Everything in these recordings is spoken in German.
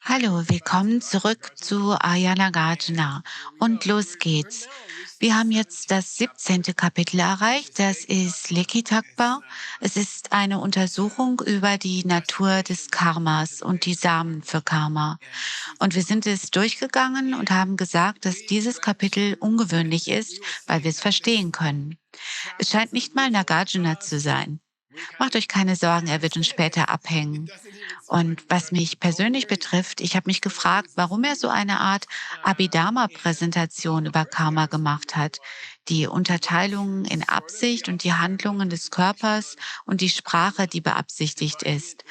Hallo, willkommen zurück zu Ayana Gardner. Und los geht's. Wir haben jetzt das 17. Kapitel erreicht. Das ist Lekitakba. Es ist eine Untersuchung über die Natur des Karmas und die Samen für Karma. Und wir sind es durchgegangen und haben gesagt, dass dieses Kapitel ungewöhnlich ist, weil wir es verstehen können. Es scheint nicht mal Nagarjuna zu sein. Macht euch keine Sorgen, er wird uns später abhängen. Und was mich persönlich betrifft, ich habe mich gefragt, warum er so eine Art Abhidharma-Präsentation über Karma gemacht hat. Die Unterteilungen in Absicht und die Handlungen des Körpers und die Sprache, die beabsichtigt ist.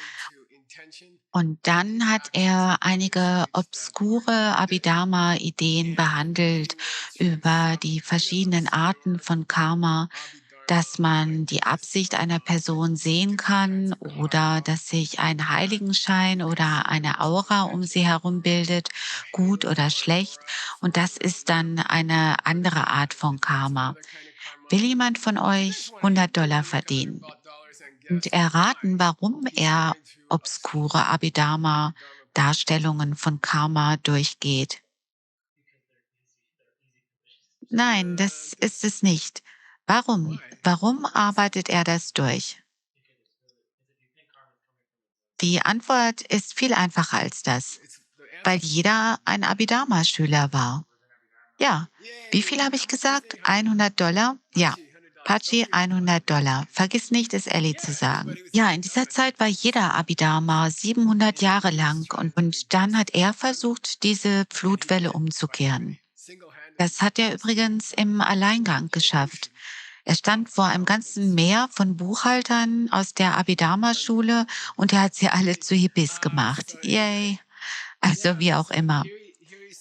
Und dann hat er einige obskure Abhidharma-Ideen behandelt über die verschiedenen Arten von Karma, dass man die Absicht einer Person sehen kann oder dass sich ein Heiligenschein oder eine Aura um sie herum bildet, gut oder schlecht. Und das ist dann eine andere Art von Karma. Will jemand von euch $100 verdienen und erraten, warum er obskure Abhidharma-Darstellungen von Karma durchgeht? Nein, das ist es nicht. Warum? Warum arbeitet er das durch? Die Antwort ist viel einfacher als das, weil jeder ein Abhidharma-Schüler war. Ja. Wie viel habe ich gesagt? $100? Ja. Pachi, $100. Vergiss nicht, es Ellie zu sagen. Ja, in dieser Zeit war jeder Abhidharma 700 Jahre lang und dann hat er versucht, diese Flutwelle umzukehren. Das hat er übrigens im Alleingang geschafft. Er stand vor einem ganzen Meer von Buchhaltern aus der Abhidharma-Schule und er hat sie alle zu Hippies gemacht. Yay! Also wie auch immer.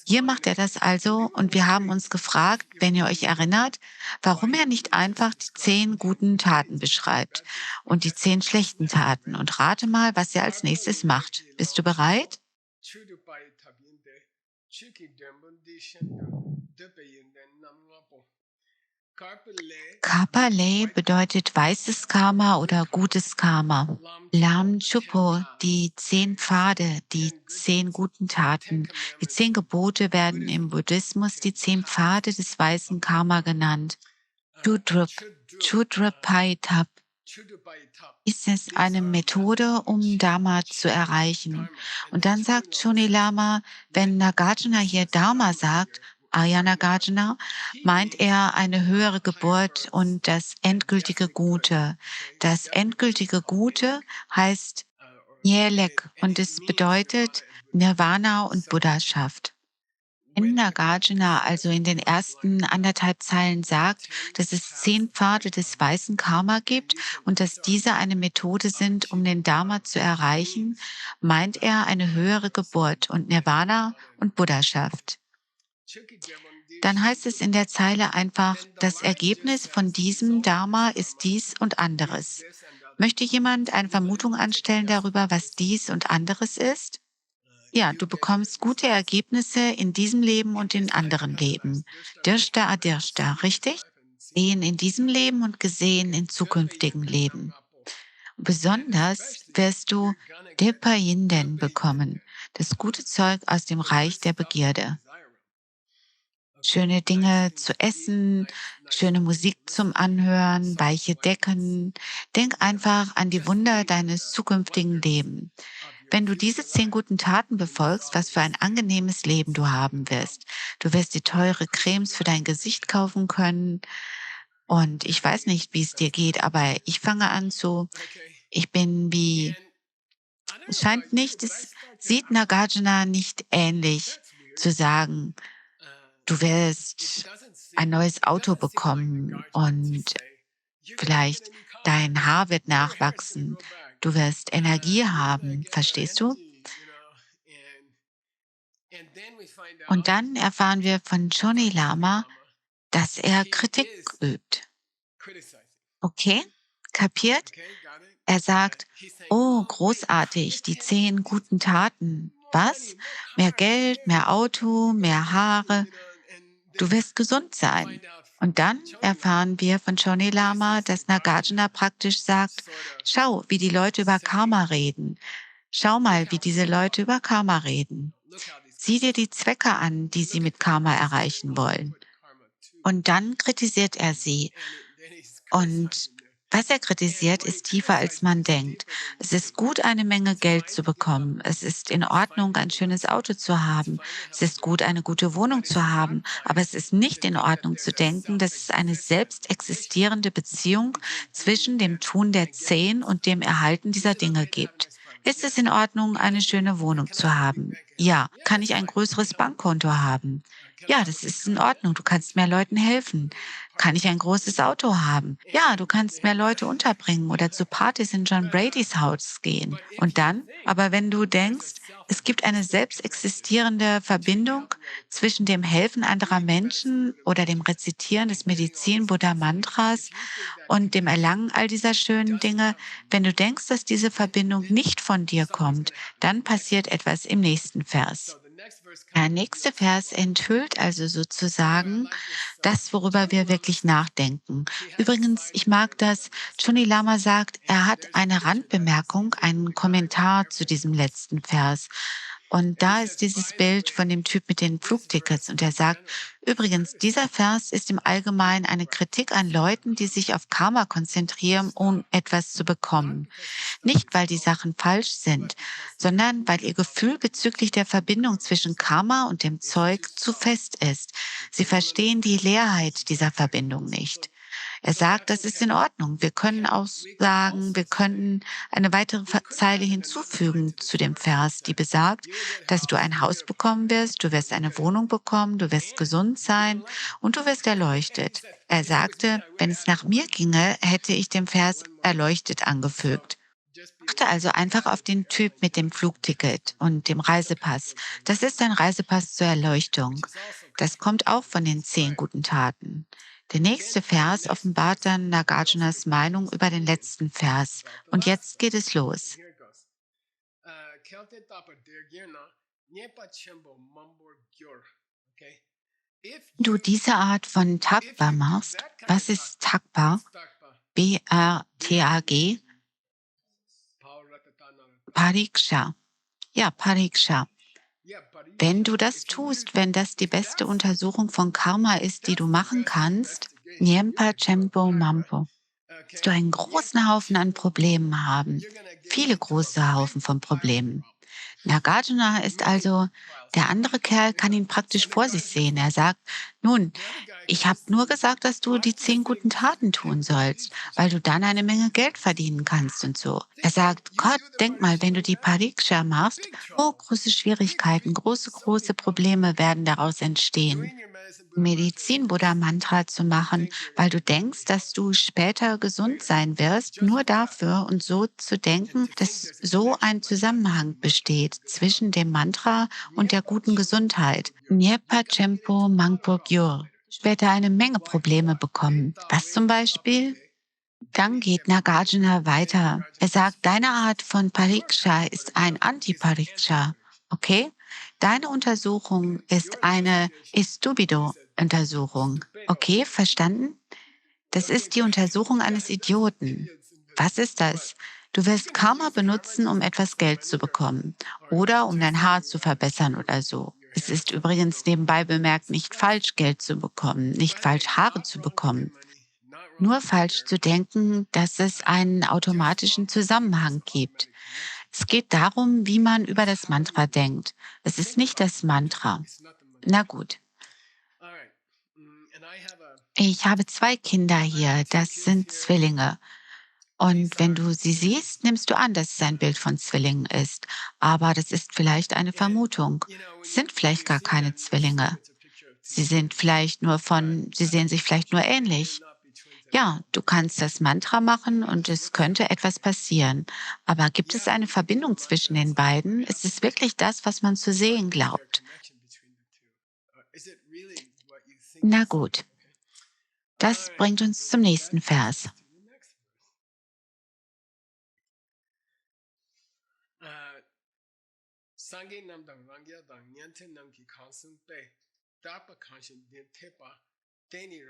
Hier macht er das also und wir haben uns gefragt, wenn ihr euch erinnert, warum er nicht einfach die 10 guten Taten beschreibt und die 10 schlechten Taten und rate mal, was er als nächstes macht. Bist du bereit? Kapalé bedeutet weißes Karma oder gutes Karma. Lam Chupo, die 10 Pfade, die 10 guten Taten. Die 10 Gebote werden im Buddhismus die 10 Pfade des weißen Karma genannt. Chudrup, Chudrapaitab ist es eine Methode, um Dharma zu erreichen. Und dann sagt Shoni Lama, wenn Nagarjuna hier Dharma sagt, Arya Nagarjuna, meint er eine höhere Geburt und das endgültige Gute. Das endgültige Gute heißt Nyelek und es bedeutet Nirvana und Buddhaschaft. Wenn Nagarjuna also in den ersten anderthalb Zeilen sagt, dass es 10 Pfade des weißen Karma gibt und dass diese eine Methode sind, um den Dharma zu erreichen, meint er eine höhere Geburt und Nirvana und Buddhaschaft. Dann heißt es in der Zeile einfach, das Ergebnis von diesem Dharma ist dies und anderes. Möchte jemand eine Vermutung anstellen darüber, was dies und anderes ist? Ja, du bekommst gute Ergebnisse in diesem Leben und in anderen Leben. Dirshta Adirshta, richtig? Sehen in diesem Leben und gesehen in zukünftigen Leben. Besonders wirst du Depayinden bekommen, das gute Zeug aus dem Reich der Begierde. Schöne Dinge zu essen, schöne Musik zum Anhören, weiche Decken. Denk einfach an die Wunder deines zukünftigen Lebens. Wenn du diese 10 guten Taten befolgst, was für ein angenehmes Leben du haben wirst. Du wirst dir teure Cremes für dein Gesicht kaufen können. Und ich weiß nicht, wie es dir geht, aber ich fange an ich bin wie, es scheint nicht, es sieht Nagarjuna nicht ähnlich zu sagen, du wirst ein neues Auto bekommen und vielleicht dein Haar wird nachwachsen. Du wirst Energie haben, verstehst du? Und dann erfahren wir von Johnny Lama, dass er Kritik übt. Okay? Kapiert? Er sagt, oh, großartig, die 10 guten Taten. Was? Mehr Geld, mehr Auto, mehr Haare. Du wirst gesund sein. Und dann erfahren wir von Johnny Lama, dass Nagarjuna praktisch sagt, schau, wie die Leute über Karma reden. Schau mal, wie diese Leute über Karma reden. Sieh dir die Zwecke an, die sie mit Karma erreichen wollen. Und dann kritisiert er sie. Und was er kritisiert, ist tiefer, als man denkt. Es ist gut, eine Menge Geld zu bekommen. Es ist in Ordnung, ein schönes Auto zu haben. Es ist gut, eine gute Wohnung zu haben. Aber es ist nicht in Ordnung zu denken, dass es eine selbst existierende Beziehung zwischen dem Tun der 10 und dem Erhalten dieser Dinge gibt. Ist es in Ordnung, eine schöne Wohnung zu haben? Ja. Kann ich ein größeres Bankkonto haben? Ja, das ist in Ordnung. Du kannst mehr Leuten helfen. Kann ich ein großes Auto haben? Ja, du kannst mehr Leute unterbringen oder zu Partys in John Bradys Haus gehen. Und dann? Aber wenn du denkst, es gibt eine selbst existierende Verbindung zwischen dem Helfen anderer Menschen oder dem Rezitieren des Medizin-Buddha-Mantras und dem Erlangen all dieser schönen Dinge, wenn du denkst, dass diese Verbindung nicht von dir kommt, dann passiert etwas im nächsten Vers. Der nächste Vers enthüllt also sozusagen das, worüber wir wirklich nachdenken. Übrigens, ich mag das, Chuni Lama sagt, er hat eine Randbemerkung, einen Kommentar zu diesem letzten Vers. Und da ist dieses Bild von dem Typ mit den Flugtickets und er sagt, übrigens, dieser Vers ist im Allgemeinen eine Kritik an Leuten, die sich auf Karma konzentrieren, um etwas zu bekommen. Nicht, weil die Sachen falsch sind, sondern weil ihr Gefühl bezüglich der Verbindung zwischen Karma und dem Zeug zu fest ist. Sie verstehen die Leerheit dieser Verbindung nicht. Er sagt, das ist in Ordnung. Wir können auch sagen, wir könnten eine weitere Zeile hinzufügen zu dem Vers, die besagt, dass du ein Haus bekommen wirst, du wirst eine Wohnung bekommen, du wirst gesund sein und du wirst erleuchtet. Er sagte, wenn es nach mir ginge, hätte ich dem Vers erleuchtet angefügt. Achte also einfach auf den Typ mit dem Flugticket und dem Reisepass. Das ist ein Reisepass zur Erleuchtung. Das kommt auch von den 10 guten Taten. Der nächste Vers offenbart dann Nagarjunas Meinung über den letzten Vers. Und jetzt geht es los. Du diese Art von Takpa machst, was ist Takpa? B-R-T-A-G? Pariksha. Ja, Pariksha. Wenn du das tust, wenn das die beste Untersuchung von Karma ist, die du machen kannst, Nyempa Chempo Mampo, wirst du einen großen Haufen an Problemen haben. Viele große Haufen von Problemen. Nagarjuna ist also, der andere Kerl kann ihn praktisch vor sich sehen. Er sagt, nun, ich habe nur gesagt, dass du die 10 guten Taten tun sollst, weil du dann eine Menge Geld verdienen kannst und so. Er sagt, Gott, denk mal, wenn du die Pariksha machst, oh, große Schwierigkeiten, große Probleme werden daraus entstehen. Medizin-Buddha-Mantra zu machen, weil du denkst, dass du später gesund sein wirst, nur dafür und so zu denken, dass so ein Zusammenhang besteht zwischen dem Mantra und der guten Gesundheit. Nyepa Chempo Mangpo Gyur. Später eine Menge Probleme bekommen. Was zum Beispiel? Dann geht Nagarjuna weiter. Er sagt, deine Art von Pariksha ist ein Anti-Pariksha. Okay? Deine Untersuchung ist eine Estupido-Untersuchung. Okay, verstanden? Das ist die Untersuchung eines Idioten. Was ist das? Du wirst Karma benutzen, um etwas Geld zu bekommen oder um dein Haar zu verbessern oder so. Es ist übrigens nebenbei bemerkt nicht falsch, Geld zu bekommen, nicht falsch, Haare zu bekommen. Nur falsch zu denken, dass es einen automatischen Zusammenhang gibt. Es geht darum, wie man über das Mantra denkt. Es ist nicht das Mantra. Na gut. Ich habe 2 Kinder hier, das sind Zwillinge. Und wenn du sie siehst, nimmst du an, dass es ein Bild von Zwillingen ist. Aber das ist vielleicht eine Vermutung. Es sind vielleicht gar keine Zwillinge. Sie sehen sich vielleicht nur ähnlich. Ja, du kannst das Mantra machen und es könnte etwas passieren. Aber gibt es eine Verbindung zwischen den beiden? Ist es wirklich das, was man zu sehen glaubt? Na gut, das bringt uns zum nächsten Vers.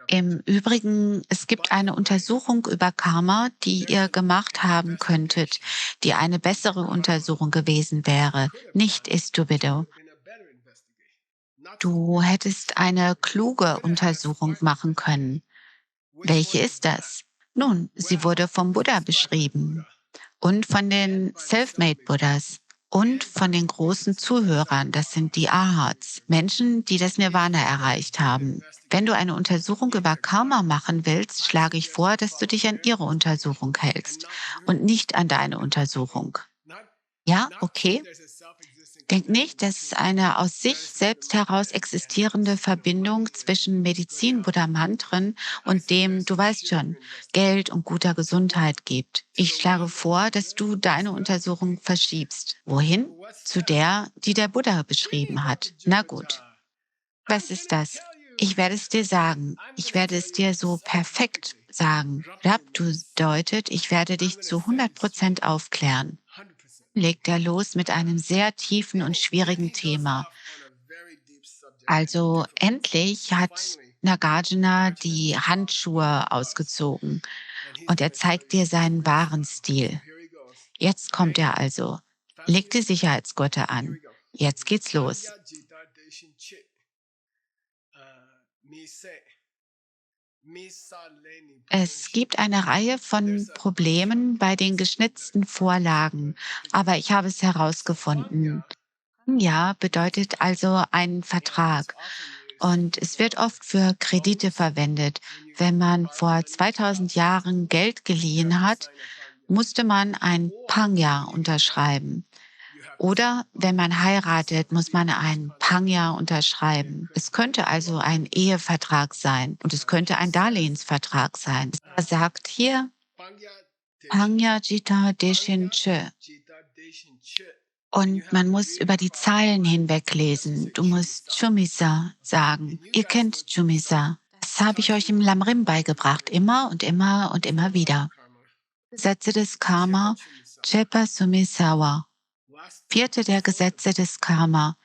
Im Übrigen, es gibt eine Untersuchung über Karma, die ihr gemacht haben könntet, die eine bessere Untersuchung gewesen wäre, nicht Estupido. Du hättest eine kluge Untersuchung machen können. Welche ist das? Nun, sie wurde vom Buddha beschrieben und von den Selfmade Buddhas und von den großen Zuhörern, das sind die Arhats, Menschen, die das Nirvana erreicht haben. Wenn du eine Untersuchung über Karma machen willst, schlage ich vor, dass du dich an ihre Untersuchung hältst und nicht an deine Untersuchung. Ja, okay? Denk nicht, dass es eine aus sich selbst heraus existierende Verbindung zwischen Medizin, Buddha Mantren und dem, du weißt schon, Geld und guter Gesundheit gibt. Ich schlage vor, dass du deine Untersuchung verschiebst. Wohin? Zu der, die der Buddha beschrieben hat. Na gut. Was ist das? Ich werde es dir sagen. Ich werde es dir so perfekt sagen. Rabdu bedeutet, ich werde dich zu 100% aufklären. Legt er los mit einem sehr tiefen und schwierigen Thema. Also endlich hat Nagarjuna die Handschuhe ausgezogen und er zeigt dir seinen wahren Stil. Jetzt kommt er also. Leg die Sicherheitsgurte an. Jetzt geht's los. Es gibt eine Reihe von Problemen bei den geschnitzten Vorlagen, aber ich habe es herausgefunden. Ja, bedeutet also einen Vertrag. Und es wird oft für Kredite verwendet. Wenn man vor 2000 Jahren Geld geliehen hat, musste man ein Panya unterschreiben. Oder wenn man heiratet, muss man ein Panya unterschreiben. Es könnte also ein Ehevertrag sein und es könnte ein Darlehensvertrag sein. Er sagt hier, Panya Jita Deshin Che. Und man muss über die Zeilen hinweg lesen. Du musst Chumisa sagen. Ihr kennt Chumisa. Das habe ich euch im Lamrim beigebracht. Immer und immer und immer wieder. Gesetze des Karma, Chepa Sumisawa. Vierte der Gesetze des Karma.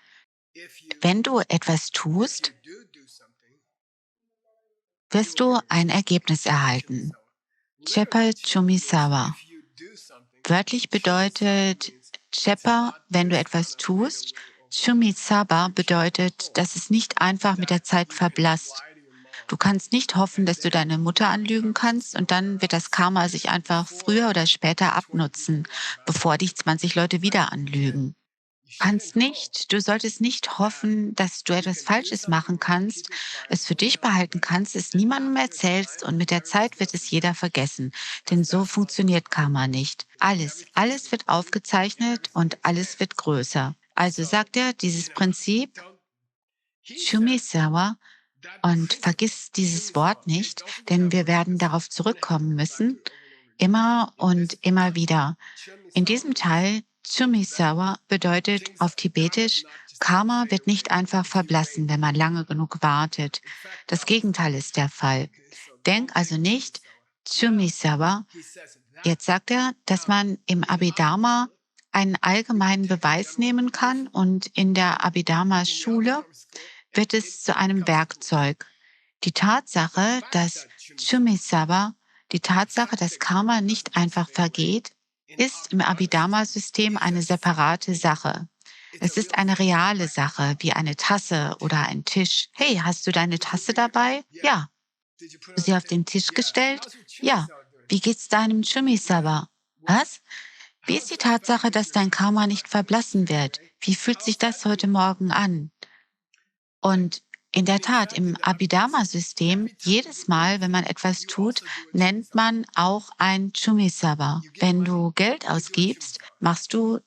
Wenn du etwas tust, wirst du ein Ergebnis erhalten. Chepa Chumisawa. Wörtlich bedeutet Chepa, wenn du etwas tust. Chumisaba bedeutet, dass es nicht einfach mit der Zeit verblasst. Du kannst nicht hoffen, dass du deine Mutter anlügen kannst und dann wird das Karma sich einfach früher oder später abnutzen, bevor dich 20 Leute wieder anlügen. Kannst nicht, du solltest nicht hoffen, dass du etwas Falsches machen kannst, es für dich behalten kannst, es niemandem erzählst und mit der Zeit wird es jeder vergessen. Denn so funktioniert Karma nicht. Alles wird aufgezeichnet und alles wird größer. Also sagt er, dieses Prinzip, Shumisawa, und vergiss dieses Wort nicht, denn wir werden darauf zurückkommen müssen, immer und immer wieder. In diesem Teil, Chumisawa bedeutet auf Tibetisch, Karma wird nicht einfach verblassen, wenn man lange genug wartet. Das Gegenteil ist der Fall. Denk also nicht, Chumisawa. Jetzt sagt er, dass man im Abhidharma einen allgemeinen Beweis nehmen kann und in der Abhidharma-Schule wird es zu einem Werkzeug. Die Tatsache, dass Chumisawa, die Tatsache, dass Karma nicht einfach vergeht, ist im Abhidharma-System eine separate Sache. Es ist eine reale Sache, wie eine Tasse oder ein Tisch. Hey, hast du deine Tasse dabei? Ja. Hast du sie auf den Tisch gestellt? Ja. Wie geht's deinem Chumisawa? Was? Wie ist die Tatsache, dass dein Karma nicht verblassen wird? Wie fühlt sich das heute Morgen an? Und in der Tat, im Abhidharma-System, jedes Mal, wenn man etwas tut, nennt man auch ein Chumisaba. Wenn du Geld ausgibst, machst du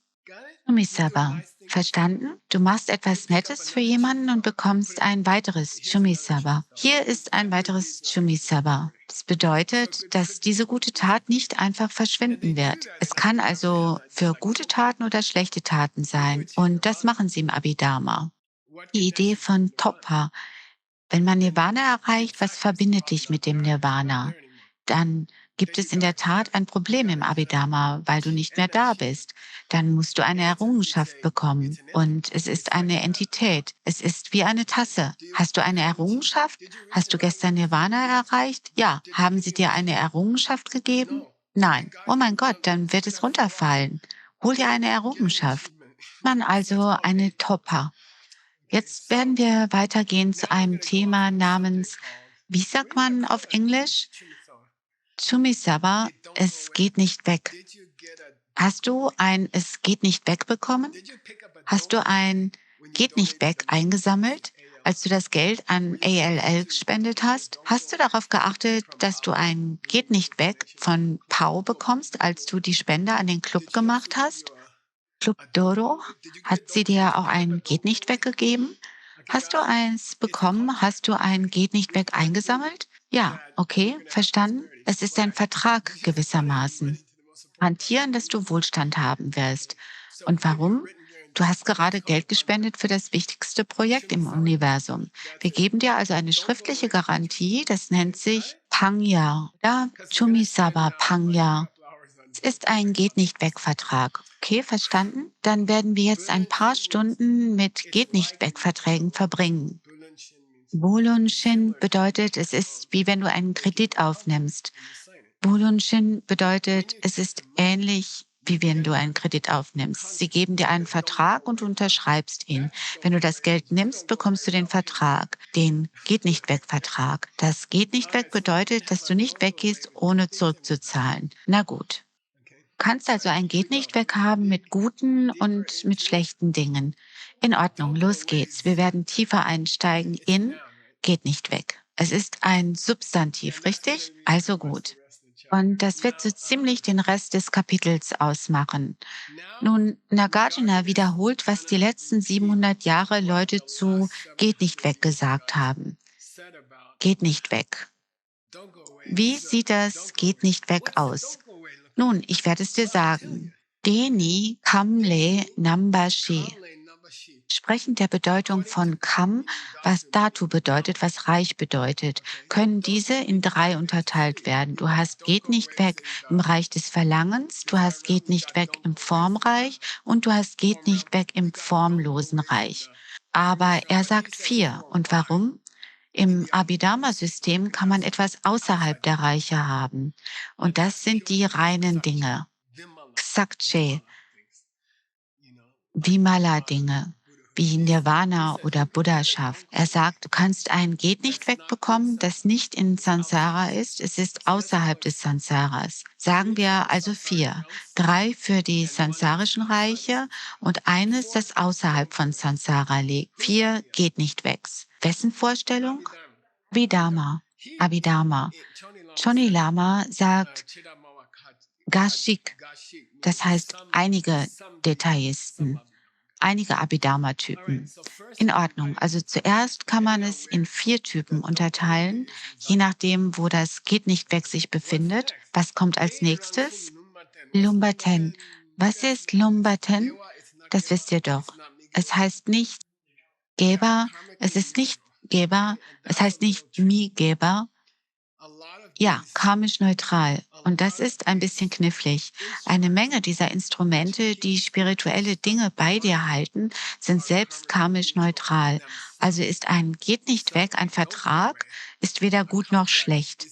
Chumisaba. Verstanden? Du machst etwas Nettes für jemanden und bekommst ein weiteres Chumisaba. Hier ist ein weiteres Chumisaba. Das bedeutet, dass diese gute Tat nicht einfach verschwinden wird. Es kann also für gute Taten oder schlechte Taten sein. Und das machen sie im Abhidharma. Die Idee von Toppa. Wenn man Nirvana erreicht, was verbindet dich mit dem Nirvana? Dann gibt es in der Tat ein Problem im Abhidharma, weil du nicht mehr da bist. Dann musst du eine Errungenschaft bekommen. Und es ist eine Entität. Es ist wie eine Tasse. Hast du eine Errungenschaft? Hast du gestern Nirvana erreicht? Ja. Haben sie dir eine Errungenschaft gegeben? Nein. Oh mein Gott, dann wird es runterfallen. Hol dir eine Errungenschaft. Man also eine Topper. Jetzt werden wir weitergehen zu einem Thema namens, wie sagt man auf Englisch? Chumisawa, es geht nicht weg. Hast du ein Es geht nicht weg bekommen? Hast du ein Geht nicht weg eingesammelt, als du das Geld an ALL gespendet hast? Hast du darauf geachtet, dass du ein Geht nicht weg von Pau bekommst, als du die Spende an den Club gemacht hast? Club Doro? Hat sie dir auch ein Geht nicht weggegeben? Hast du eins bekommen? Hast du ein Geht nicht weg eingesammelt? Ja, okay, verstanden. Es ist ein Vertrag gewissermaßen. Garantieren, dass du Wohlstand haben wirst. Und warum? Du hast gerade Geld gespendet für das wichtigste Projekt im Universum. Wir geben dir also eine schriftliche Garantie, das nennt sich Pangya oder Chumisaba Pangya. Es ist ein Geht nicht weg Vertrag. Okay, verstanden? Dann werden wir jetzt ein paar Stunden mit Geht nicht weg Verträgen verbringen. Bolunshin bedeutet, es ist wie wenn du einen Kredit aufnimmst. Bolunshin bedeutet, es ist ähnlich wie wenn du einen Kredit aufnimmst. Sie geben dir einen Vertrag und du unterschreibst ihn. Wenn du das Geld nimmst, bekommst du den Vertrag, den Geht nicht weg Vertrag. Das Geht nicht weg bedeutet, dass du nicht weggehst, ohne zurückzuzahlen. Na gut. Du kannst also ein Geht nicht weg haben mit guten und mit schlechten Dingen. In Ordnung, los geht's. Wir werden tiefer einsteigen in Geht nicht weg. Es ist ein Substantiv, richtig? Also gut. Und das wird so ziemlich den Rest des Kapitels ausmachen. Nun, Nagarjuna wiederholt, was die letzten 700 Jahre Leute zu Geht nicht weg gesagt haben. Geht nicht weg. Wie sieht das Geht nicht weg aus? Nun, ich werde es dir sagen. Deni Kamle Nambashi. Sprechend der Bedeutung von Kam, was Datu bedeutet, was Reich bedeutet, können diese in drei unterteilt werden. Du hast Geht nicht weg im Reich des Verlangens, du hast Geht nicht weg im Formreich und du hast Geht nicht weg im formlosen Reich. Aber er sagt vier. Und warum? Im Abhidharma-System kann man etwas außerhalb der Reiche haben. Und das sind die reinen Dinge. Ksakche, Vimala-Dinge, wie Nirvana oder Buddhaschaft. Er sagt, du kannst ein Geht nicht wegbekommen, das nicht in Samsara ist. Es ist außerhalb des Samsaras. Sagen wir also vier. Drei für die sansarischen Reiche und eines, das außerhalb von Samsara liegt. Vier Geht nicht wegs. Wessen Vorstellung? Abhidharma. Abhidharma. Choni Lama sagt Gashik, das heißt einige Detailisten, einige Abhidharma-Typen. In Ordnung. Also zuerst kann man es in vier Typen unterteilen, je nachdem, wo das Geht nicht weg sich befindet. Was kommt als nächstes? Lumbaten. Was ist Lumbaten? Das wisst ihr doch. Es heißt nicht Geber, es ist nicht Geber, es heißt nicht Mi-Geber. Ja, karmisch neutral. Und das ist ein bisschen knifflig. Eine Menge dieser Instrumente, die spirituelle Dinge bei dir halten, sind selbst karmisch neutral. Also ist ein Geht nicht weg, ein Vertrag, ist weder gut noch schlecht.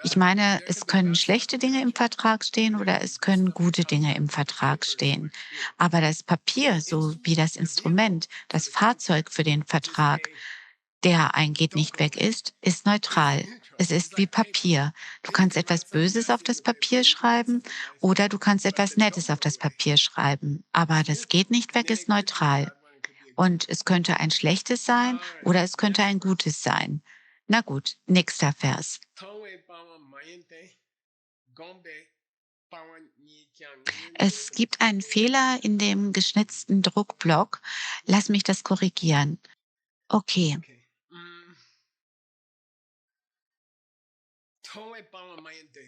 Ich meine, es können schlechte Dinge im Vertrag stehen oder es können gute Dinge im Vertrag stehen. Aber das Papier, so wie das Instrument, das Fahrzeug für den Vertrag, der ein Geht nicht weg ist neutral. Es ist wie Papier. Du kannst etwas Böses auf das Papier schreiben oder du kannst etwas Nettes auf das Papier schreiben. Aber das Geht nicht weg ist neutral. Und es könnte ein schlechtes sein oder es könnte ein gutes sein. Na gut, nächster Vers. Es gibt einen Fehler in dem geschnitzten Druckblock. Lass mich das korrigieren. Okay.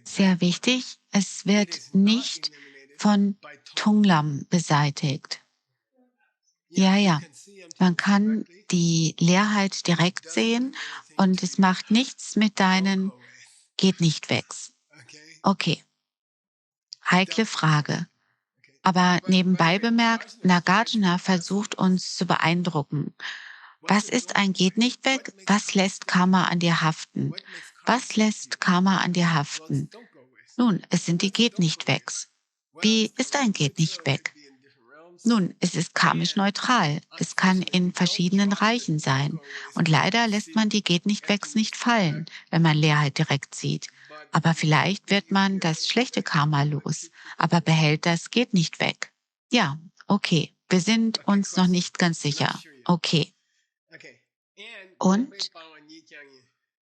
Sehr wichtig, es wird nicht von Tunglam beseitigt. Ja, ja, man kann die Leerheit direkt sehen und es macht nichts mit deinen Geht nicht wegs. Okay, heikle Frage. Aber nebenbei bemerkt, Nagarjuna versucht uns zu beeindrucken. Was ist ein geht nicht weg? Was lässt Karma an dir haften? Was lässt Karma an dir haften? Nun, es sind die geht nicht wegs. Wie ist ein geht nicht weg? Nun, es ist karmisch neutral. Es kann in verschiedenen Reichen sein. Und leider lässt man die geht nicht wegs nicht fallen, wenn man Leerheit direkt sieht. Aber vielleicht wird man das schlechte Karma los, aber behält das geht nicht weg. Ja, okay. Wir sind uns noch nicht ganz sicher. Okay. Und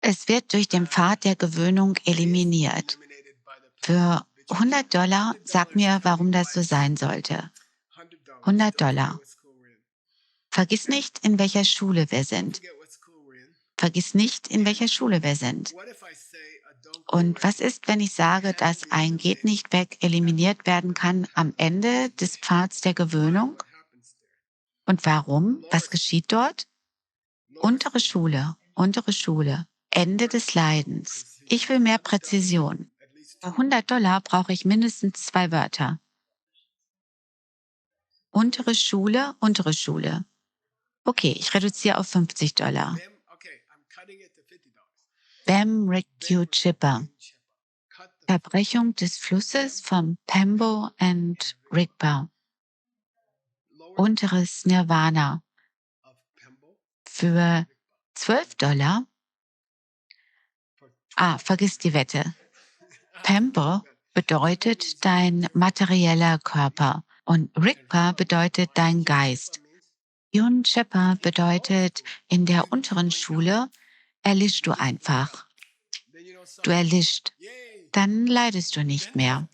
es wird durch den Pfad der Gewöhnung eliminiert. Für $100 sag mir, warum das so sein sollte. $100. Vergiss nicht, in welcher Schule wir sind. Vergiss nicht, in welcher Schule wir sind. Und was ist, wenn ich sage, dass ein geht nicht weg eliminiert werden kann am Ende des Pfads der Gewöhnung? Und warum? Was geschieht dort? Untere Schule, Ende des Leidens. Ich will mehr Präzision. Bei $100 brauche ich mindestens 2 Wörter. Untere Schule. Okay, ich reduziere auf $50. Bam Rikyu Chipper. Verbrechung des Flusses von Pembo and Rigpa. Unteres Nirvana. Für $12? Vergiss die Wette. Pembo bedeutet dein materieller Körper und Rigpa bedeutet dein Geist. Yun Chepa bedeutet in der unteren Schule erlischst du einfach. Du erlischt. Dann leidest du nicht mehr.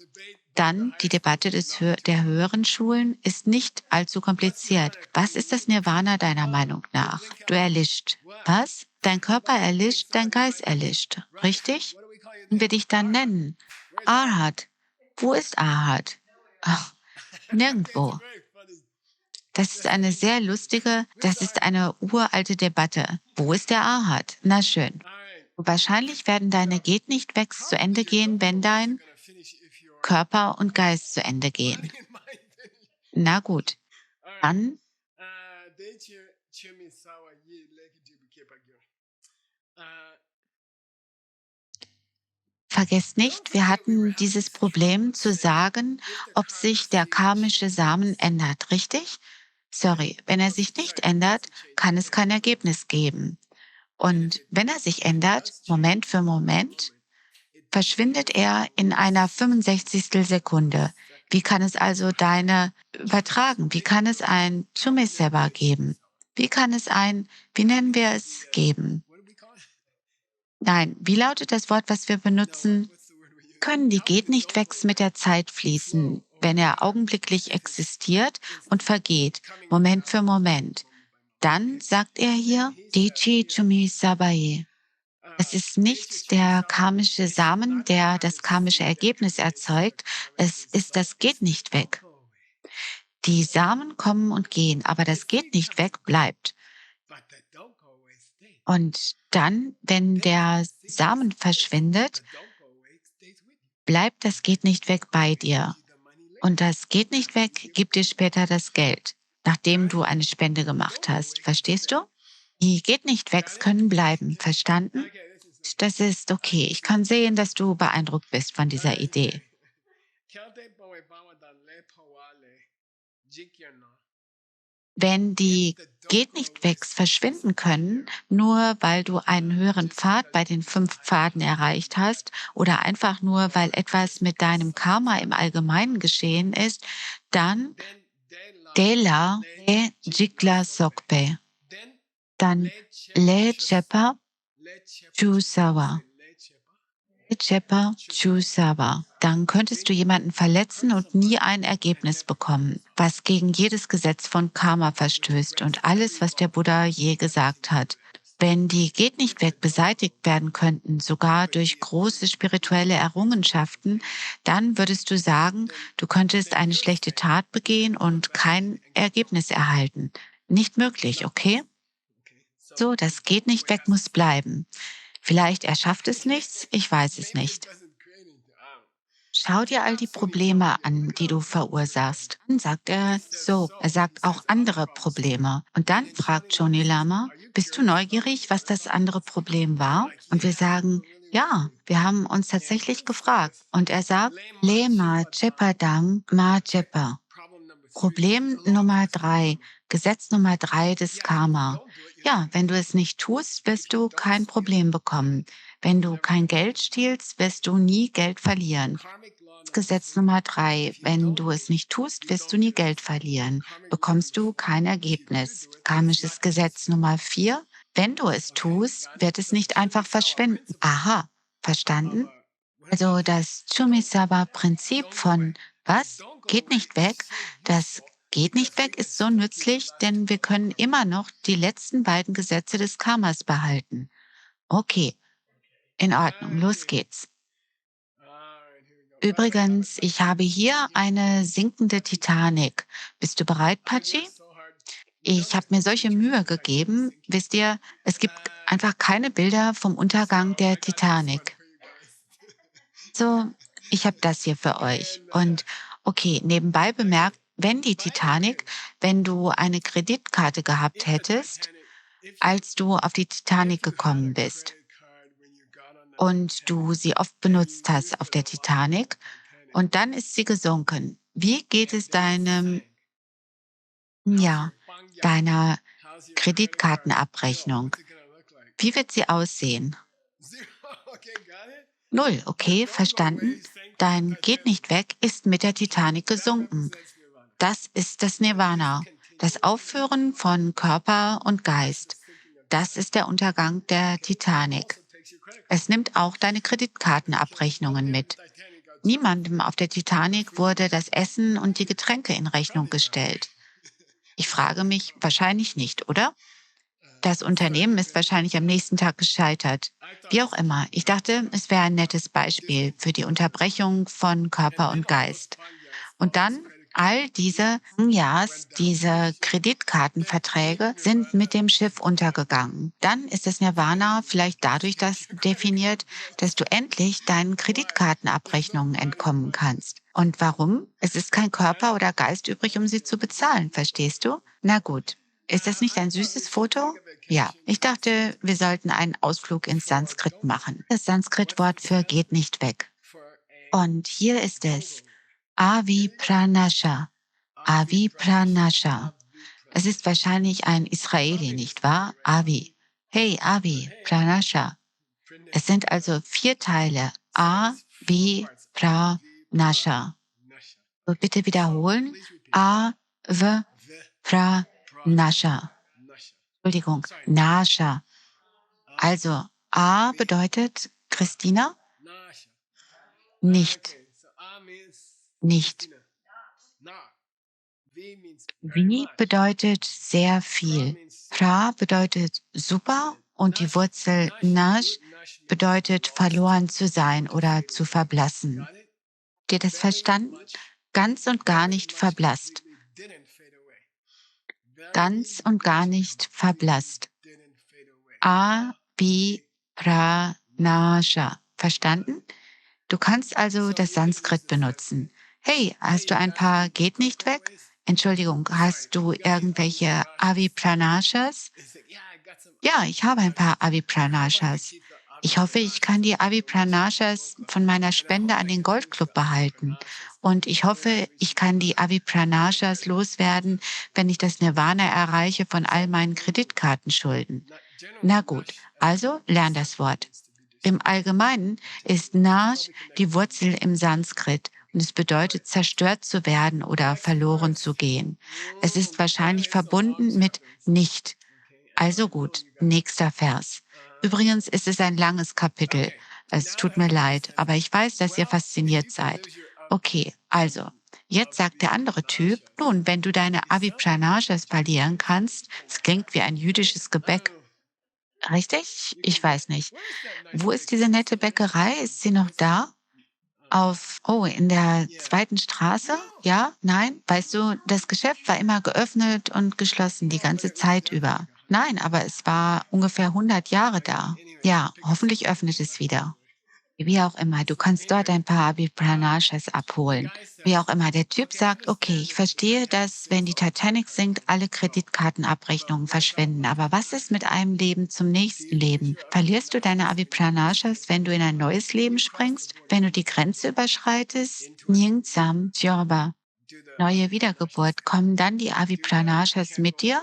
Dann, die Debatte der höheren Schulen ist nicht allzu kompliziert. Was ist das Nirvana deiner Meinung nach? Du erlischt. Was? Dein Körper erlischt, dein Geist erlischt. Richtig? Und wir dich dann nennen. Arhat. Wo ist Arhat? Ach, nirgendwo. Das ist eine uralte Debatte. Wo ist der Arhat? Na schön. Wahrscheinlich werden deine geht nicht wegs zu Ende gehen, wenn dein Körper und Geist zu Ende gehen. Na gut, dann vergesst nicht, wir hatten dieses Problem zu sagen, ob sich der karmische Samen ändert, richtig? Sorry, wenn er sich nicht ändert, kann es kein Ergebnis geben. Und wenn er sich ändert, Moment für Moment, verschwindet er in einer 65. Sekunde. Wie kann es also deine übertragen? Wie kann es ein Chumeseba geben? Wie kann es ein, wie nennen wir es, geben? Nein, wie lautet das Wort, was wir benutzen? Können die geht nicht wegs mit der Zeit fließen, wenn er augenblicklich existiert und vergeht, Moment für Moment. Dann sagt er hier, Dechi Chumi Sabaye. Es ist nicht der karmische Samen, der das karmische Ergebnis erzeugt. Es ist das geht nicht weg. Die Samen kommen und gehen, aber das geht nicht weg bleibt. Und dann, wenn der Samen verschwindet, bleibt das geht nicht weg bei dir. Und das geht nicht weg gibt dir später das Geld, nachdem du eine Spende gemacht hast. Verstehst du? Die geht nicht wegs können bleiben. Verstanden? Das ist okay. Ich kann sehen, dass du beeindruckt bist von dieser Idee. Wenn die geht nicht wegs verschwinden können, nur weil du einen höheren Pfad bei den 5 Pfaden erreicht hast oder einfach nur, weil etwas mit deinem Karma im Allgemeinen geschehen ist, dann Dela le Jigla Sokpe, dann le Chepa Chusawa. Chepa Chusawa. Dann könntest du jemanden verletzen und nie ein Ergebnis bekommen, was gegen jedes Gesetz von Karma verstößt und alles, was der Buddha je gesagt hat. Wenn die geht nicht weg beseitigt werden könnten, sogar durch große spirituelle Errungenschaften, dann würdest du sagen, du könntest eine schlechte Tat begehen und kein Ergebnis erhalten. Nicht möglich, okay? So, das geht nicht weg muss bleiben. Vielleicht erschafft es nichts, ich weiß es nicht. schau dir all die Probleme an, die du verursachst. Dann sagt er so, er sagt auch andere Probleme. Und dann fragt Johnny Lama, bist du neugierig, was das andere Problem war? Und wir sagen, ja, wir haben uns tatsächlich gefragt. Und er sagt, Lema Chepadang Ma Chepa. Problem Nummer 3, Gesetz Nummer 3 des Karma. Ja, wenn du es nicht tust, wirst du kein Problem bekommen. Wenn du kein Geld stiehlst, wirst du nie Geld verlieren. Gesetz Nummer 3, wenn du es nicht tust, wirst du nie Geld verlieren. Bekommst du kein Ergebnis. Karmisches Gesetz Nummer 4, wenn du es tust, wird es nicht einfach verschwinden. Aha, verstanden? Also das Chumisaba-Prinzip von was geht nicht weg, das geht nicht weg ist so nützlich, denn wir können immer noch die letzten beiden Gesetze des Karmas behalten. Okay, in Ordnung, los geht's. Übrigens, ich habe hier eine sinkende Titanic. Bist du bereit, Pachi? Ich habe mir solche Mühe gegeben. Wisst ihr, es gibt einfach keine Bilder vom Untergang der Titanic. So, ich habe das hier für euch. Und okay, nebenbei bemerkt, wenn die Titanic, wenn du eine Kreditkarte gehabt hättest, als du auf die Titanic gekommen bist und du sie oft benutzt hast auf der Titanic und dann ist sie gesunken. Wie geht es ja, deiner Kreditkartenabrechnung? Wie wird sie aussehen? Null, okay, verstanden. Dein geht nicht weg ist mit der Titanic gesunken. Das ist das Nirvana, das Aufhören von Körper und Geist. Das ist der Untergang der Titanic. Es nimmt auch deine Kreditkartenabrechnungen mit. Niemandem auf der Titanic wurde das Essen und die Getränke in Rechnung gestellt. Ich frage mich, wahrscheinlich nicht, oder? Das Unternehmen ist wahrscheinlich am nächsten Tag gescheitert. Wie auch immer, ich dachte, es wäre ein nettes Beispiel für die Unterbrechung von Körper und Geist. Und dann all diese Yas, diese Kreditkartenverträge sind mit dem Schiff untergegangen. Dann ist das Nirvana vielleicht dadurch das definiert, dass du endlich deinen Kreditkartenabrechnungen entkommen kannst. Und warum? Es ist kein Körper oder Geist übrig, um sie zu bezahlen, verstehst du? Na gut. Ist das nicht ein süßes Foto? Ja, ich dachte, wir sollten einen Ausflug ins Sanskrit machen. Das Sanskrit-Wort für geht nicht weg. Und hier ist es. Avi Pranasha. Avi Pranasha. Es ist wahrscheinlich ein Israeli, nicht wahr? Avi. Hey, Avi Pranasha. Es sind also 4 Teile. Avi Pranasha. So, bitte wiederholen. A-V Pranasha. Entschuldigung, Nasha. Also A bedeutet Christina, nicht, nicht. Wie bedeutet sehr viel. Pra bedeutet super und die Wurzel Nash bedeutet verloren zu sein oder zu verblassen. Habt ihr das verstanden? Ganz und gar nicht verblasst. Ganz und gar nicht verblasst. Abhipranasha. Verstanden? Du kannst also das Sanskrit benutzen. Hey, hast du ein paar geht nicht weg? Entschuldigung, hast du irgendwelche Avipranashas? Ja, ich habe ein paar Avipranashas. Ich hoffe, ich kann die Avipranashas von meiner Spende an den Golfclub behalten. Und ich hoffe, ich kann die Avipranashas loswerden, wenn ich das Nirvana erreiche von all meinen Kreditkartenschulden. Na gut, also lern das Wort. Im Allgemeinen ist Nash die Wurzel im Sanskrit und es bedeutet zerstört zu werden oder verloren zu gehen. Es ist wahrscheinlich verbunden mit nicht. Also gut, nächster Vers. Übrigens ist es ein langes Kapitel. Es tut mir leid, aber ich weiß, dass ihr fasziniert seid. Okay, also, jetzt sagt der andere Typ, nun, wenn du deine Avipranashas verlieren kannst, es klingt wie ein jüdisches Gebäck. Richtig? Ich weiß nicht. Wo ist diese nette Bäckerei? Ist sie noch da? In der zweiten Straße? Ja? Nein? Weißt du, das Geschäft war immer geöffnet und geschlossen die ganze Zeit über. Nein, aber es war ungefähr 100 Jahre da. Ja, hoffentlich öffnet es wieder. Wie auch immer, du kannst dort ein paar Abhipranashas abholen. Wie auch immer, der Typ sagt, okay, ich verstehe, dass wenn die Titanic sinkt, alle Kreditkartenabrechnungen verschwinden. Aber was ist mit einem Leben zum nächsten Leben? Verlierst du deine Abhipranashas, wenn du in ein neues Leben springst? Wenn du die Grenze überschreitest? Nyingzam Jorba. Neue Wiedergeburt. Kommen dann die Avipranashas mit dir?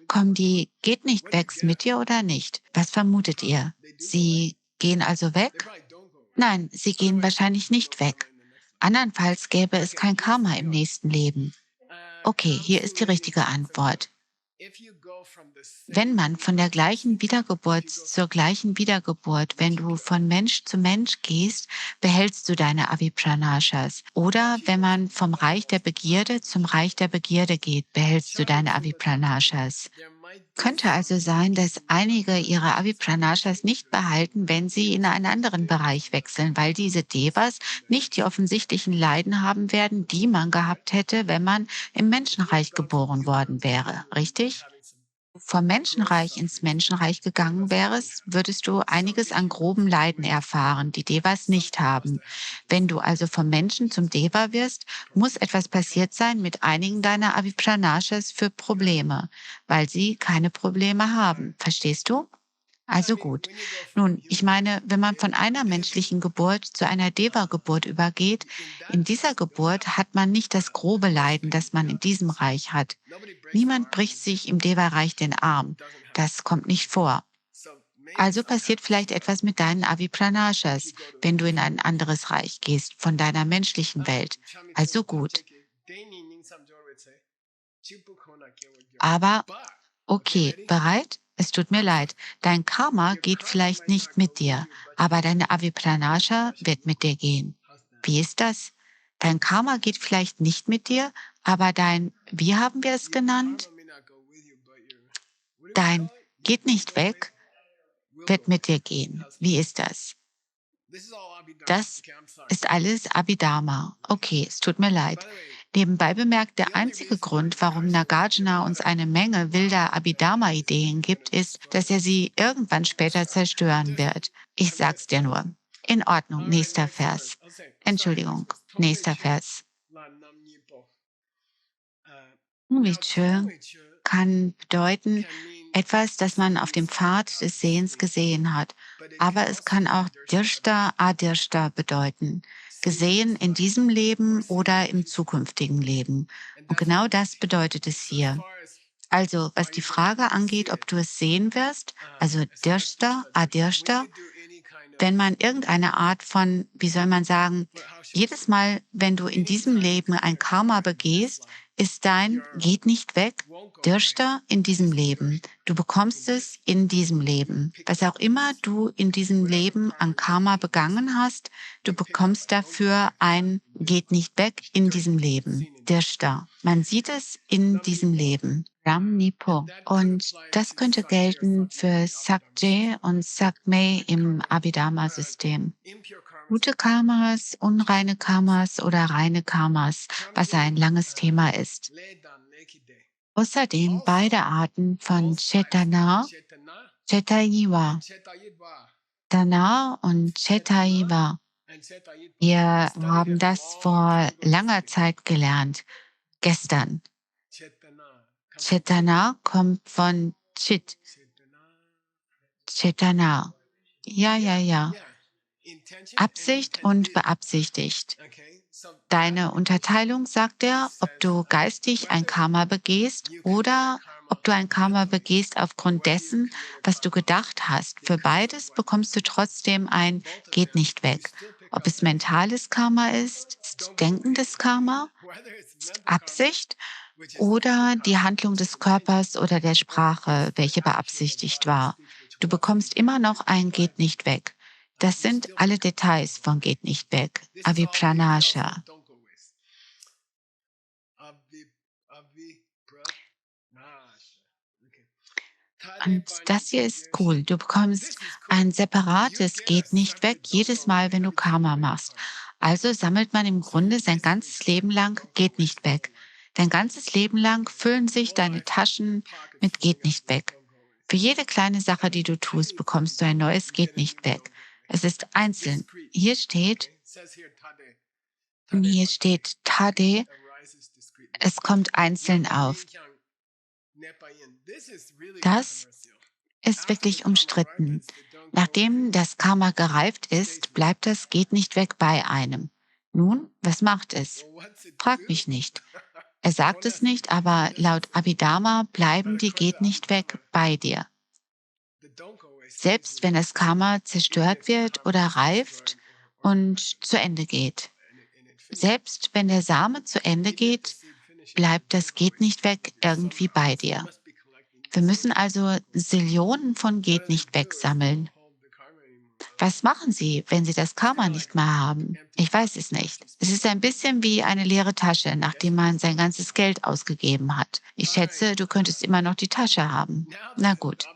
Kommen die Geht nicht wegs mit dir oder nicht? Was vermutet ihr? Sie gehen also weg? Nein, sie gehen wahrscheinlich nicht weg. Andernfalls gäbe es kein Karma im nächsten Leben. Okay, hier ist die richtige Antwort. Wenn man von der gleichen Wiedergeburt zur gleichen Wiedergeburt, wenn du von Mensch zu Mensch gehst, behältst du deine Avipranashas. Oder wenn man vom Reich der Begierde zum Reich der Begierde geht, behältst du deine Avipranashas. Könnte also sein, dass einige ihre Avipranashas nicht behalten, wenn sie in einen anderen Bereich wechseln, weil diese Devas nicht die offensichtlichen Leiden haben werden, die man gehabt hätte, wenn man im Menschenreich geboren worden wäre. Richtig? Vom Menschenreich ins Menschenreich gegangen wärst, würdest du einiges an groben Leiden erfahren, die Devas nicht haben. Wenn du also vom Menschen zum Deva wirst, muss etwas passiert sein mit einigen deiner Avipranashas für Probleme, weil sie keine Probleme haben. Verstehst du? Also gut. Nun, ich meine, wenn man von einer menschlichen Geburt zu einer Deva-Geburt übergeht, in dieser Geburt hat man nicht das grobe Leiden, das man in diesem Reich hat. Niemand bricht sich im Deva-Reich den Arm. Das kommt nicht vor. Also passiert vielleicht etwas mit deinen Avipranashas, wenn du in ein anderes Reich gehst, von deiner menschlichen Welt. Also gut. Aber okay, bereit? Es tut mir leid. Dein Karma geht vielleicht nicht mit dir, aber deine Avipranasha wird mit dir gehen. Wie ist das? Dein Karma geht vielleicht nicht mit dir, aber wie haben wir es genannt? Dein geht nicht weg, wird mit dir gehen. Wie ist das? Das ist alles Abhidharma. Okay, es tut mir leid. Nebenbei bemerkt, der einzige Grund, warum Nagarjuna uns eine Menge wilder Abhidharma-Ideen gibt, ist, dass er sie irgendwann später zerstören wird. Ich sag's dir nur. In Ordnung, nächster Vers. Entschuldigung, nächster Vers. Tongvichö kann bedeuten, etwas, das man auf dem Pfad des Sehens gesehen hat. Aber es kann auch Dirshta Adirshta bedeuten. Gesehen in diesem Leben oder im zukünftigen Leben. Und genau das bedeutet es hier. Also, was die Frage angeht, ob du es sehen wirst, also Dirshta Adirshta, wenn man irgendeine Art von, wie soll man sagen, jedes Mal, wenn du in diesem Leben ein Karma begehst, ist dein geht nicht weg, Dirshta in diesem Leben. Du bekommst es in diesem Leben. Was auch immer du in diesem Leben an Karma begangen hast, du bekommst dafür ein geht nicht weg in diesem Leben, Dirshta. Man sieht es in diesem Leben. Ram Nipo. Und das könnte gelten für Sakje und Sakme im Abhidharma-System. Gute Karmas, unreine Karmas oder reine Karmas, was ein langes Thema ist. Außerdem beide Arten von Chetana, Chetayiva, Dana und Chetaiva. Wir haben das vor langer Zeit gelernt, gestern. Chetana kommt von Chit, Chetana. Ja, ja, ja. Absicht und beabsichtigt. Deine Unterteilung sagt dir, ob du geistig ein Karma begehst oder ob du ein Karma begehst aufgrund dessen, was du gedacht hast. Für beides bekommst du trotzdem ein geht nicht weg. Ob es mentales Karma ist denkendes Karma, ist Absicht oder die Handlung des Körpers oder der Sprache, welche beabsichtigt war. Du bekommst immer noch ein geht nicht weg. Das sind alle Details von geht nicht weg. Avipranasha. Und das hier ist cool. Du bekommst ein separates geht nicht weg jedes Mal, wenn du Karma machst. Also sammelt man im Grunde sein ganzes Leben lang geht nicht weg. Dein ganzes Leben lang füllen sich deine Taschen mit geht nicht weg. Für jede kleine Sache, die du tust, bekommst du ein neues geht nicht weg. Es ist einzeln. Hier steht Tade, es kommt einzeln auf. Das ist wirklich umstritten. Nachdem das Karma gereift ist, bleibt das geht nicht weg bei einem. Nun, was macht es? Frag mich nicht. Er sagt es nicht, aber laut Abhidharma bleiben die geht nicht weg bei dir. Selbst wenn das Karma zerstört wird oder reift und zu Ende geht. Selbst wenn der Same zu Ende geht, bleibt das geht nicht weg irgendwie bei dir. Wir müssen also Sillionen von geht nicht weg sammeln. Was machen Sie, wenn Sie das Karma nicht mehr haben? Ich weiß es nicht. Es ist ein bisschen wie eine leere Tasche, nachdem man sein ganzes Geld ausgegeben hat. Ich schätze, du könntest immer noch die Tasche haben. Na gut,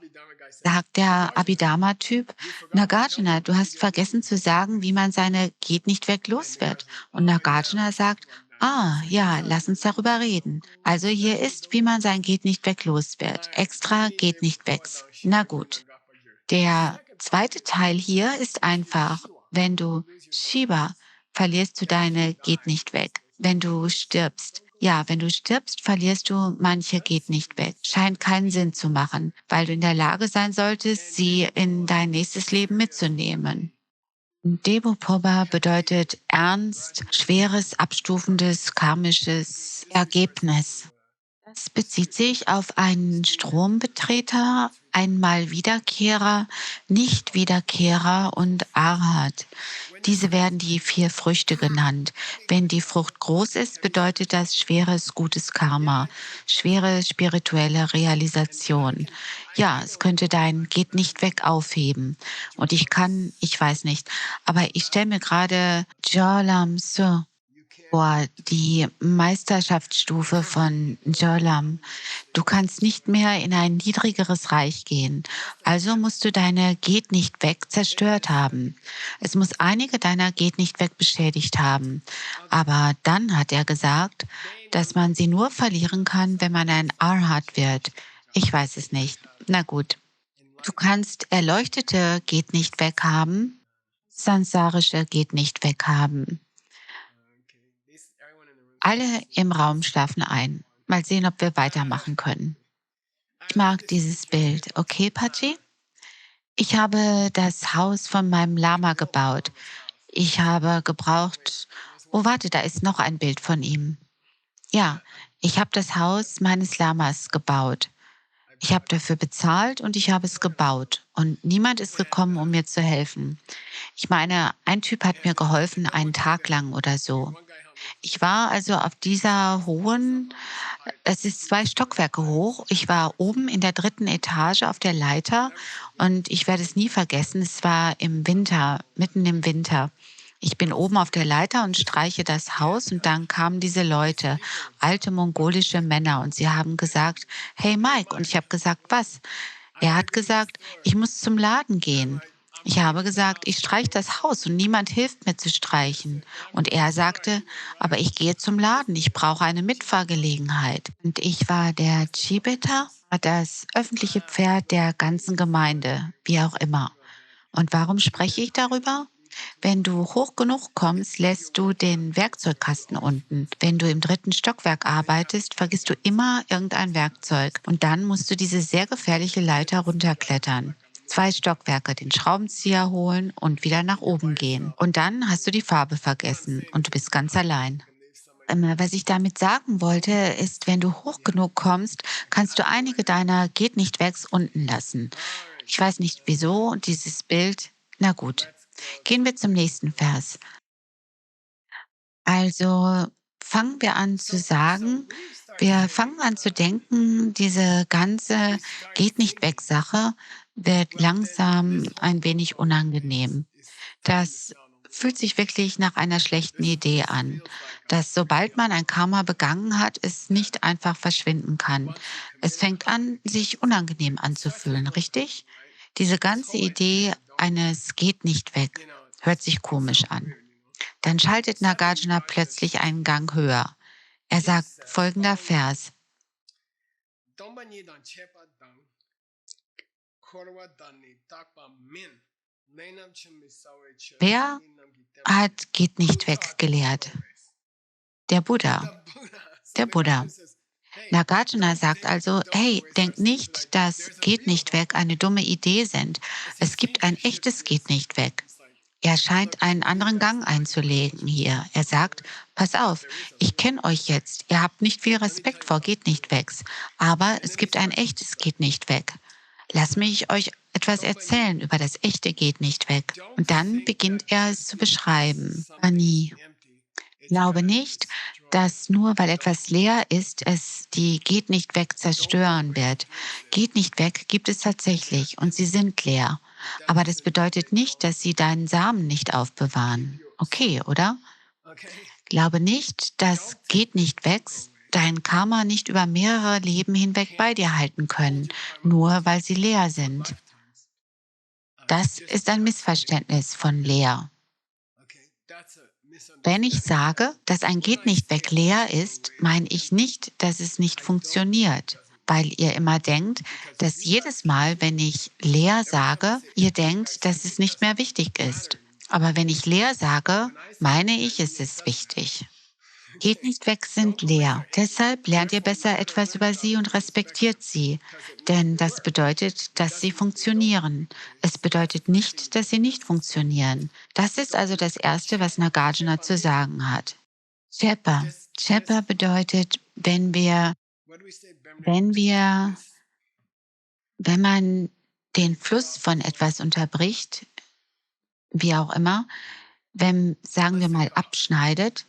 sagt der Abhidharma-Typ. Nagarjuna, du hast vergessen zu sagen, wie man seine geht nicht weg los wird. Und Nagarjuna sagt, ah, ja, lass uns darüber reden. Also hier ist, wie man sein geht nicht weg los wird. Extra geht nicht wegs. Na gut. Der zweite Teil hier ist einfach, wenn du Shiva verlierst du deine geht nicht weg. Wenn du stirbst, ja, wenn du stirbst, verlierst du manche geht nicht weg. Scheint keinen Sinn zu machen, weil du in der Lage sein solltest, sie in dein nächstes Leben mitzunehmen. Devapoma bedeutet ernst, schweres, abstufendes, karmisches Ergebnis. Es bezieht sich auf einen Strombetreter, einmal Wiederkehrer, Nicht-Wiederkehrer und Arhat. Diese werden die vier Früchte genannt. Wenn die Frucht groß ist, bedeutet das schweres, gutes Karma, schwere spirituelle Realisation. Ja, es könnte dein geht nicht weg aufheben. Und ich weiß nicht, aber ich stelle mir gerade Jolam So vor, die Meisterschaftsstufe von Jolam. Du kannst nicht mehr in ein niedrigeres Reich gehen. Also musst du deine Geht nicht weg zerstört haben. Es muss einige deiner Geht nicht weg beschädigt haben. Aber dann hat er gesagt, dass man sie nur verlieren kann, wenn man ein Arhat wird. Ich weiß es nicht. Na gut. Du kannst erleuchtete Geht nicht weg haben, sansarische Geht nicht weg haben. Alle im Raum schlafen ein. Mal sehen, ob wir weitermachen können. Ich mag dieses Bild. Okay, Pachi? Ich habe das Haus von meinem Lama gebaut. Ich habe gebraucht. Oh, warte, da ist noch ein Bild von ihm. Ja, ich habe das Haus meines Lamas gebaut. Ich habe dafür bezahlt und ich habe es gebaut. Und niemand ist gekommen, um mir zu helfen. Ich meine, ein Typ hat mir geholfen, einen Tag lang oder so. Ich war also auf dieser hohen, es ist 2 Stockwerke hoch. Ich war oben in der dritten Etage auf der Leiter und ich werde es nie vergessen, es war im Winter, mitten im Winter. Ich bin oben auf der Leiter und streiche das Haus und dann kamen diese Leute, alte mongolische Männer und sie haben gesagt: „Hey Mike“, und ich habe gesagt: „Was?“ Er hat gesagt: „Ich muss zum Laden gehen.“ Ich habe gesagt: „Ich streiche das Haus und niemand hilft mir zu streichen.“ Und er sagte: „Aber ich gehe zum Laden, ich brauche eine Mitfahrgelegenheit.“ Und ich war der Chibeta, das öffentliche Pferd der ganzen Gemeinde, wie auch immer. Und warum spreche ich darüber? Wenn du hoch genug kommst, lässt du den Werkzeugkasten unten. Wenn du im dritten Stockwerk arbeitest, vergisst du immer irgendein Werkzeug. Und dann musst du diese sehr gefährliche Leiter runterklettern. 2 Stockwerke, den Schraubenzieher holen und wieder nach oben gehen. Und dann hast du die Farbe vergessen und du bist ganz allein. Was ich damit sagen wollte, ist, wenn du hoch genug kommst, kannst du einige deiner geht nicht wegs unten lassen. Ich weiß nicht wieso dieses Bild. Na gut, gehen wir zum nächsten Vers. Also fangen wir an zu sagen, wir fangen an zu denken, diese ganze geht nicht weg Sache wird langsam ein wenig unangenehm. Das fühlt sich wirklich nach einer schlechten Idee an, dass sobald man ein Karma begangen hat, es nicht einfach verschwinden kann. Es fängt an, sich unangenehm anzufühlen, richtig? Diese ganze Idee eines geht nicht weg hört sich komisch an. Dann schaltet Nagarjuna plötzlich einen Gang höher. Er sagt folgender Vers. Wer hat geht nicht weg gelehrt? Der Buddha. Der Buddha. Nagarjuna sagt also, hey, denkt nicht, dass geht nicht weg eine dumme Idee sind. Es gibt ein echtes geht nicht weg. Er scheint einen anderen Gang einzulegen hier. Er sagt, pass auf, ich kenne euch jetzt. Ihr habt nicht viel Respekt vor geht nicht wegs. Aber es gibt ein echtes geht nicht weg. Lass mich euch etwas erzählen über das echte geht nicht weg. Und dann beginnt er es zu beschreiben. Ani, glaube nicht, dass nur weil etwas leer ist, es die geht nicht weg zerstören wird. Geht nicht weg gibt es tatsächlich und sie sind leer. Aber das bedeutet nicht, dass sie deinen Samen nicht aufbewahren. Okay, oder? Glaube nicht, dass geht nicht weg dein Karma nicht über mehrere Leben hinweg bei dir halten können, nur weil sie leer sind. Das ist ein Missverständnis von leer. Wenn ich sage, dass ein geht nicht weg leer ist, meine ich nicht, dass es nicht funktioniert, weil ihr immer denkt, dass jedes Mal, wenn ich leer sage, ihr denkt, dass es nicht mehr wichtig ist. Aber wenn ich leer sage, meine ich, es ist wichtig. Geht nicht weg sind leer. Deshalb lernt ihr besser etwas über sie und respektiert sie. Denn das bedeutet, dass sie funktionieren. Es bedeutet nicht, dass sie nicht funktionieren. Das ist also das Erste, was Nagarjuna zu sagen hat. Chepa. Chepa bedeutet, wenn wir, wenn man den Fluss von etwas unterbricht, wie auch immer, wenn, sagen wir mal, abschneidet,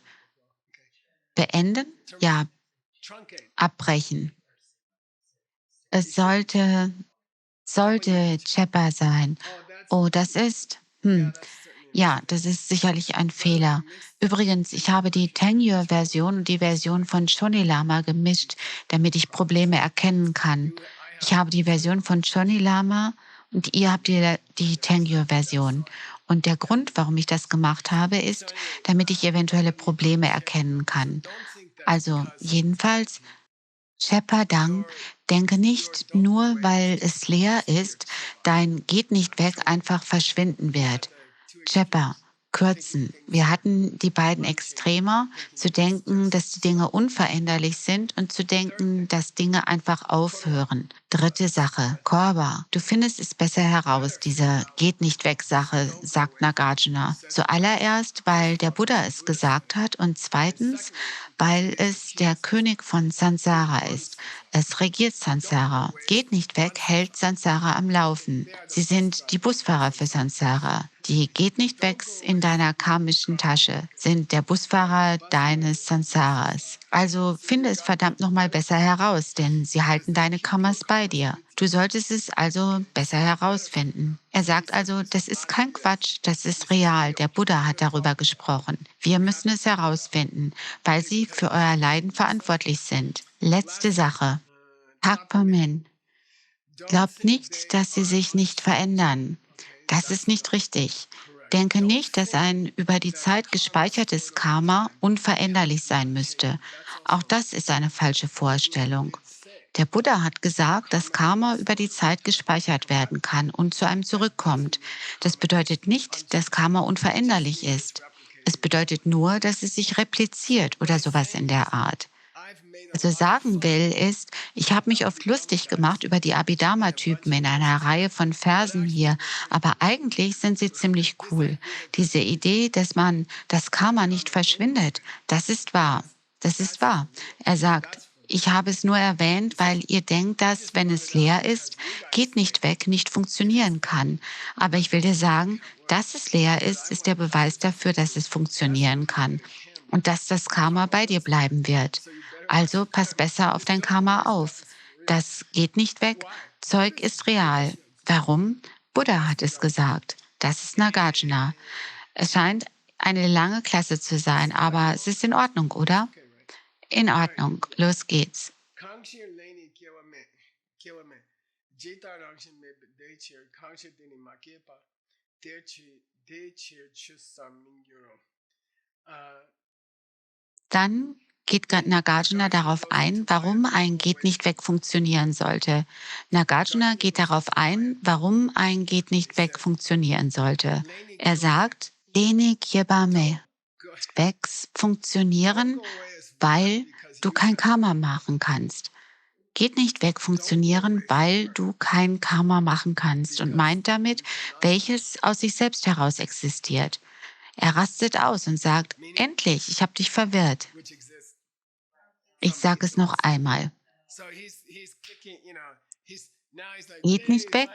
beenden, ja, abbrechen. Es sollte Chepper sein. Oh, das ist, ja, das ist sicherlich ein Fehler. Übrigens, ich habe die Tenure-Version und die Version von Shoni Lama gemischt, damit ich Probleme erkennen kann. Ich habe die Version von Shoni Lama und ihr habt die Tenure-Version. Und der Grund, warum ich das gemacht habe, ist, damit ich eventuelle Probleme erkennen kann. Also jedenfalls Shepherdang, denke nicht, nur weil es leer ist, dein geht nicht weg einfach verschwinden wird. Chepper, kürzen. Wir hatten die beiden Extremer, zu denken, dass die Dinge unveränderlich sind und zu denken, dass Dinge einfach aufhören. Dritte Sache, Korba. Du findest es besser heraus, diese geht nicht weg Sache, sagt Nagarjuna. Zuallererst, weil der Buddha es gesagt hat und zweitens, weil es der König von Sansara ist. Es regiert Sansara. Geht nicht weg, hält Sansara am Laufen. Sie sind die Busfahrer für Sansara. Die geht nicht weg in deiner karmischen Tasche, sind der Busfahrer deines Sansaras. Also finde es verdammt nochmal besser heraus, denn sie halten deine Karmas bei dir. Du solltest es also besser herausfinden. Er sagt also, das ist kein Quatsch, das ist real. Der Buddha hat darüber gesprochen. Wir müssen es herausfinden, weil sie für euer Leiden verantwortlich sind. Letzte Sache. Hakpamen. Glaubt nicht, dass sie sich nicht verändern. Das ist nicht richtig. Denke nicht, dass ein über die Zeit gespeichertes Karma unveränderlich sein müsste. Auch das ist eine falsche Vorstellung. Der Buddha hat gesagt, dass Karma über die Zeit gespeichert werden kann und zu einem zurückkommt. Das bedeutet nicht, dass Karma unveränderlich ist. Es bedeutet nur, dass es sich repliziert oder sowas in der Art. Also sagen will, ist, ich habe mich oft lustig gemacht über die Abhidharma-Typen in einer Reihe von Versen hier, aber eigentlich sind sie ziemlich cool. Diese Idee, dass das Karma nicht verschwindet, das ist wahr. Das ist wahr. Er sagt, ich habe es nur erwähnt, weil ihr denkt, dass, wenn es leer ist, geht nicht weg, nicht funktionieren kann. Aber ich will dir sagen, dass es leer ist, ist der Beweis dafür, dass es funktionieren kann und dass das Karma bei dir bleiben wird. Also pass besser auf dein Karma auf. Das geht nicht weg. Zeug ist real. Warum? Buddha hat es gesagt. Das ist Nagarjuna. Es scheint eine lange Klasse zu sein, aber es ist in Ordnung, oder? In Ordnung. Los geht's. Dann geht Nagarjuna darauf ein, warum ein Geht nicht weg funktionieren sollte. Nagarjuna geht darauf ein, warum ein Geht nicht weg funktionieren sollte. Er sagt, Leni Kyebame, Wegs funktionieren, weil du kein Karma machen kannst. Geht nicht weg funktionieren, weil du kein Karma machen kannst und meint damit, welches aus sich selbst heraus existiert. Er rastet aus und sagt, endlich, ich habe dich verwirrt. Ich sage es noch einmal. Geht nicht weg,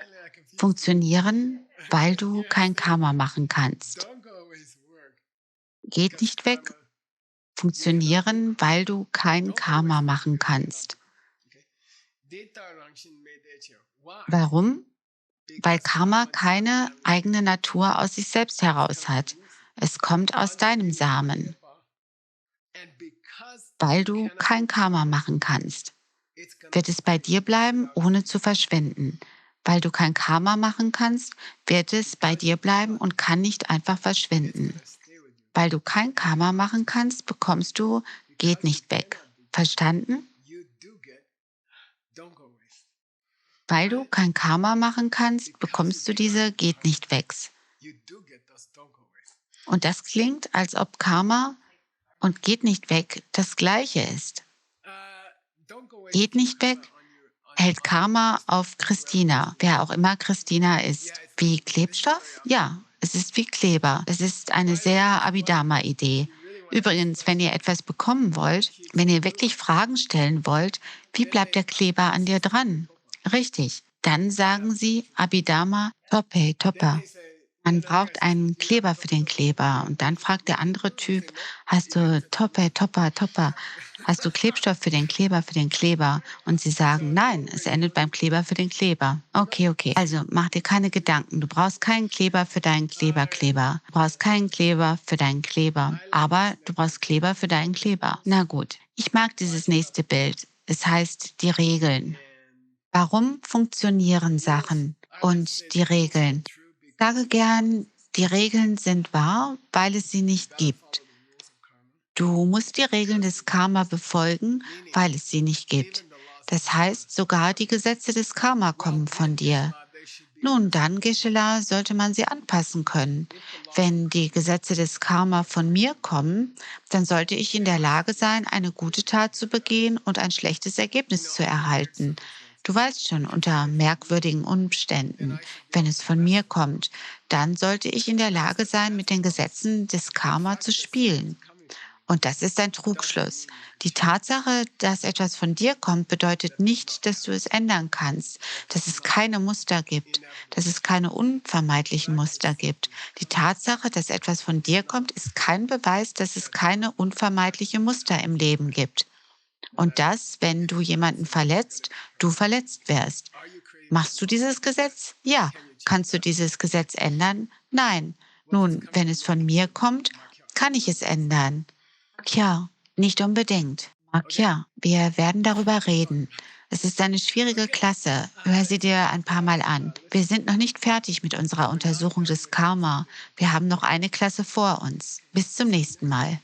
funktionieren, weil du kein Karma machen kannst. Geht nicht weg, funktionieren, weil du kein Karma machen kannst. Warum? Weil Karma keine eigene Natur aus sich selbst heraus hat. Es kommt aus deinem Samen, weil du kein Karma machen kannst. Wird es bei dir bleiben, ohne zu verschwinden. Weil du kein Karma machen kannst, wird es bei dir bleiben und kann nicht einfach verschwinden. Weil du kein Karma machen kannst, bekommst du, geht nicht weg. Verstanden? Weil du kein Karma machen kannst, bekommst du diese geht nicht wegs. Und das klingt, als ob Karma und geht nicht weg das gleiche ist. Geht nicht weg hält Karma auf Christina, wer auch immer Christina ist. Wie Klebstoff? Ja, es ist wie Kleber. Es ist eine sehr Abhidharma-Idee. Übrigens, wenn ihr etwas bekommen wollt, wenn ihr wirklich Fragen stellen wollt, wie bleibt der Kleber an dir dran? Richtig. Dann sagen sie Abhidharma Toppe, Topper. Man braucht einen Kleber für den Kleber. Und dann fragt der andere Typ, hast du Toppe, Topper, Topper? Hast du Klebstoff für den Kleber, für den Kleber? Und sie sagen, nein, es endet beim Kleber für den Kleber. Okay, okay. Also mach dir keine Gedanken. Du brauchst keinen Kleber für deinen Kleber. Du brauchst keinen Kleber für deinen Kleber. Aber du brauchst Kleber für deinen Kleber. Na gut. Ich mag dieses nächste Bild. Es heißt die Regeln. Warum funktionieren Sachen und die Regeln? Ich sage gern, die Regeln sind wahr, weil es sie nicht gibt. Du musst die Regeln des Karma befolgen, weil es sie nicht gibt. Das heißt, sogar die Gesetze des Karma kommen von dir. Nun, dann, Geshe-la, sollte man sie anpassen können. Wenn die Gesetze des Karma von mir kommen, dann sollte ich in der Lage sein, eine gute Tat zu begehen und ein schlechtes Ergebnis zu erhalten. Du weißt schon, unter merkwürdigen Umständen. Wenn es von mir kommt, dann sollte ich in der Lage sein, mit den Gesetzen des Karma zu spielen. Und das ist ein Trugschluss. Die Tatsache, dass etwas von dir kommt, bedeutet nicht, dass du es ändern kannst, dass es keine Muster gibt, dass es keine unvermeidlichen Muster gibt. Die Tatsache, dass etwas von dir kommt, ist kein Beweis, dass es keine unvermeidliche Muster im Leben gibt. Und dass, wenn du jemanden verletzt, du verletzt wirst. Machst du dieses Gesetz? Ja. Kannst du dieses Gesetz ändern? Nein. Nun, wenn es von mir kommt, kann ich es ändern. Tja, nicht unbedingt. Ja, wir werden darüber reden. Es ist eine schwierige Klasse. Hör sie dir ein paar Mal an. Wir sind noch nicht fertig mit unserer Untersuchung des Karma. Wir haben noch eine Klasse vor uns. Bis zum nächsten Mal.